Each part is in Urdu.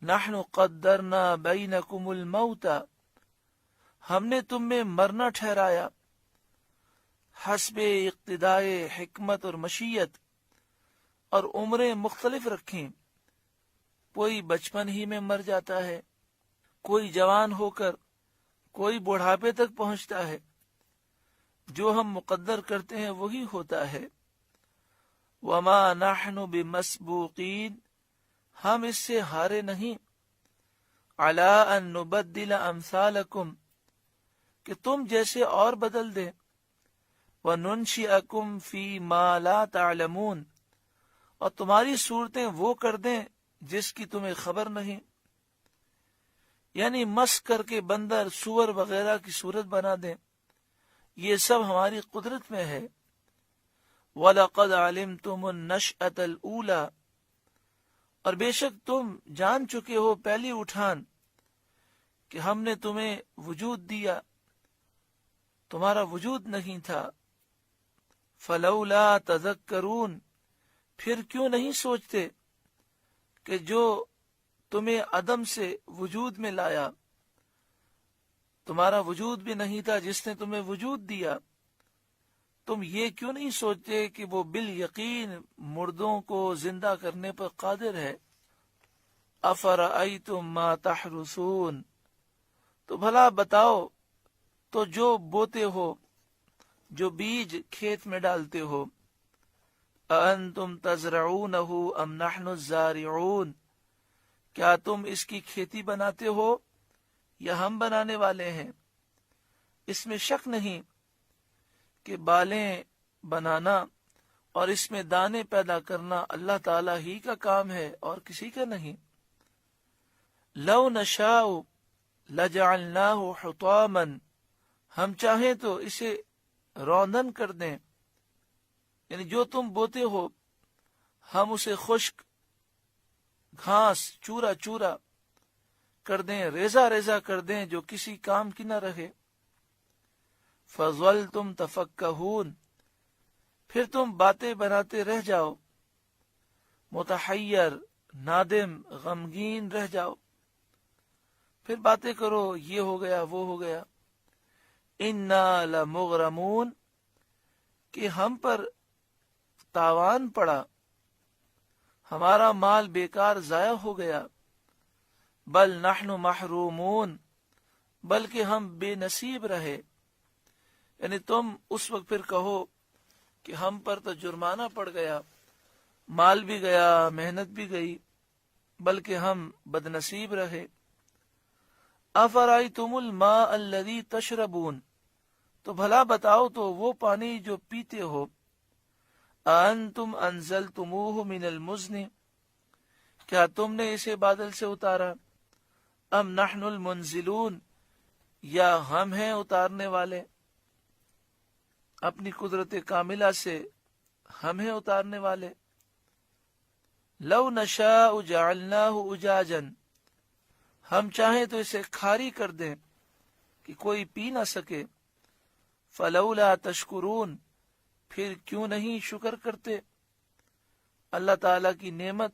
نحن قدرنا بینکم الموت، ہم نے تم میں مرنا ٹھہرایا، حسب اقتدائے حکمت اور مشیت، اور عمریں مختلف رکھیں، کوئی بچپن ہی میں مر جاتا ہے، کوئی جوان ہو کر، کوئی بڑھاپے تک پہنچتا ہے، جو ہم مقدر کرتے ہیں وہی ہوتا ہے۔ وما نحن بمسبوقین، ہم اس سے ہارے نہیں، علی ان نبدل امثالکم، کہ تم جیسے اور بدل دیں، وَنُنْشِئَكُمْ فِي مَا لَا تَعْلَمُونَ، اور تمہاری صورتیں وہ کر دیں جس کی تمہیں خبر نہیں، یعنی مس کر کے بندر، سور وغیرہ کی صورت بنا دیں، یہ سب ہماری قدرت میں ہے۔ وَلَقَدْ عَلِمْتُمُ النَّشْأَةَ الْأُولَى، اور بے شک تم جان چکے ہو پہلی اٹھان، کہ ہم نے تمہیں وجود دیا، تمہارا وجود نہیں تھا۔ فَلَوْلَا تَذَكَّرُونَ، پھر کیوں نہیں سوچتے کہ جو تمہیں عدم سے وجود میں لایا، تمہارا وجود بھی نہیں تھا جس نے تمہیں وجود دیا، تم یہ کیوں نہیں سوچتے کہ وہ بالیقین مردوں کو زندہ کرنے پر قادر ہے۔ أَفَرَأَيْتُمْ مَا تَحْرُثُونَ، تو بھلا بتاؤ تو جو بوتے ہو، جو بیج کھیت میں ڈالتے ہو، أَأَنْتُمْ تَزْرَعُونَهُ أَمْ نَحْنُ الزَّارِعُونَ، کیا تم اس کی کھیتی بناتے ہو یا ہم بنانے والے ہیں؟ اس میں شک نہیں کہ بالیں بنانا اور اس میں دانے پیدا کرنا اللہ تعالی ہی کا کام ہے اور کسی کا نہیں۔ لو نشاء لجعلناہ حطاما، ہم چاہیں تو اسے روندن کر دیں، یعنی جو تم بوتے ہو ہم اسے خشک گھاس چورا چورا کر دیں، ریزہ ریزہ کر دیں جو کسی کام کی نہ رہے۔ فَظَلْتُمْ تَفَكَّهُونَ، پھر تم باتیں بناتے رہ جاؤ، متحیر، نادم، غمگین رہ جاؤ، پھر باتیں کرو، یہ ہو گیا وہ ہو گیا۔ اِنَّا لَمُغْرَمُونَ، کہ ہم پر تاوان پڑا، ہمارا مال بیکار ضائع ہو گیا۔ بل نحن محرومون، بلکہ ہم بے نصیب رہے، یعنی تم اس وقت پھر کہو کہ ہم پر تو جرمانہ پڑ گیا، مال بھی گیا، محنت بھی گئی، بلکہ ہم بد نصیب رہے۔ افرأیتم الماء الذی تشربون، تو بھلا بتاؤ تو وہ پانی جو پیتے ہو، اانتم انزلتموہ من المزن، کیا تم نے اسے بادل سے اتارا، ام نحن المنزلون، یا ہم ہیں اتارنے والے، اپنی قدرت کاملہ سے ہم ہیں اتارنے والے۔ لو نشاء جعلناہ اجاجا، ہم چاہیں تو اسے کھاری کر دیں کہ کوئی پی نہ سکے۔ فلولا تشکرون، پھر کیوں نہیں شکر کرتے، اللہ تعالی کی نعمت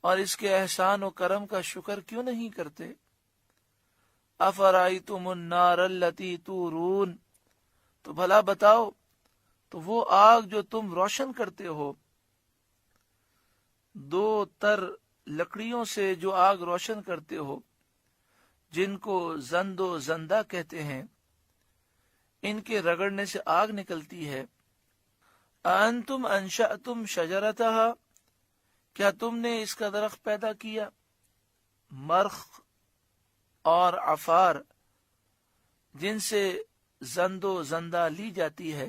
اور اس کے احسان و کرم کا شکر کیوں نہیں کرتے۔ افرأیتم النار التی تورون، تو بھلا بتاؤ تو وہ آگ جو تم روشن کرتے ہو، دو تر لکڑیوں سے جو آگ روشن کرتے ہو، جن کو زند و زندہ کہتے ہیں، ان کے رگڑنے سے آگ نکلتی ہے۔ اانتم انشأتم شجرتها، کیا تم نے اس کا درخت پیدا کیا، مرخ اور عفار، جن سے زند و زندہ لی جاتی ہے۔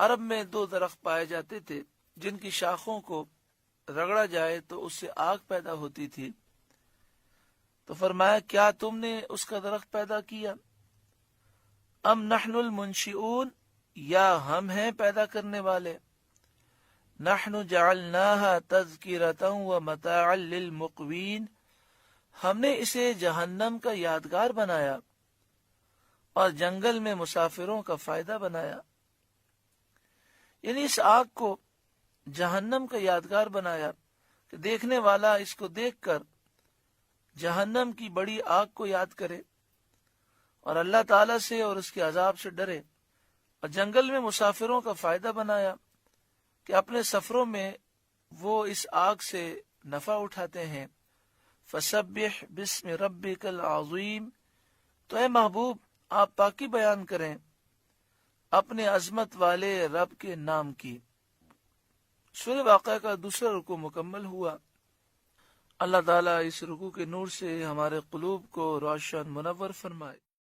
عرب میں دو درخت پائے جاتے تھے جن کی شاخوں کو رگڑا جائے تو اس سے آگ پیدا ہوتی تھی، تو فرمایا کیا تم نے اس کا درخت پیدا کیا، ام نحن المنشئون، یا ہم ہیں پیدا کرنے والے۔ نحن جعلناها تذکرۃ ومتاعا للمقوین، ہم نے اسے جہنم کا یادگار بنایا اور جنگل میں مسافروں کا فائدہ بنایا، یعنی اس آگ کو جہنم کا یادگار بنایا کہ دیکھنے والا اس کو دیکھ کر جہنم کی بڑی آگ کو یاد کرے اور اللہ تعالی سے اور اس کے عذاب سے ڈرے، اور جنگل میں مسافروں کا فائدہ بنایا کہ اپنے سفروں میں وہ اس آگ سے نفع اٹھاتے ہیں۔ فسبح بسم ربک العظیم، تو اے محبوب آپ پاکی بیان کریں اپنے عظمت والے رب کے نام کی۔ سورہ واقعہ کا دوسرا رکوع مکمل ہوا۔ اللہ تعالیٰ اس رکوع کے نور سے ہمارے قلوب کو روشن منور فرمائے۔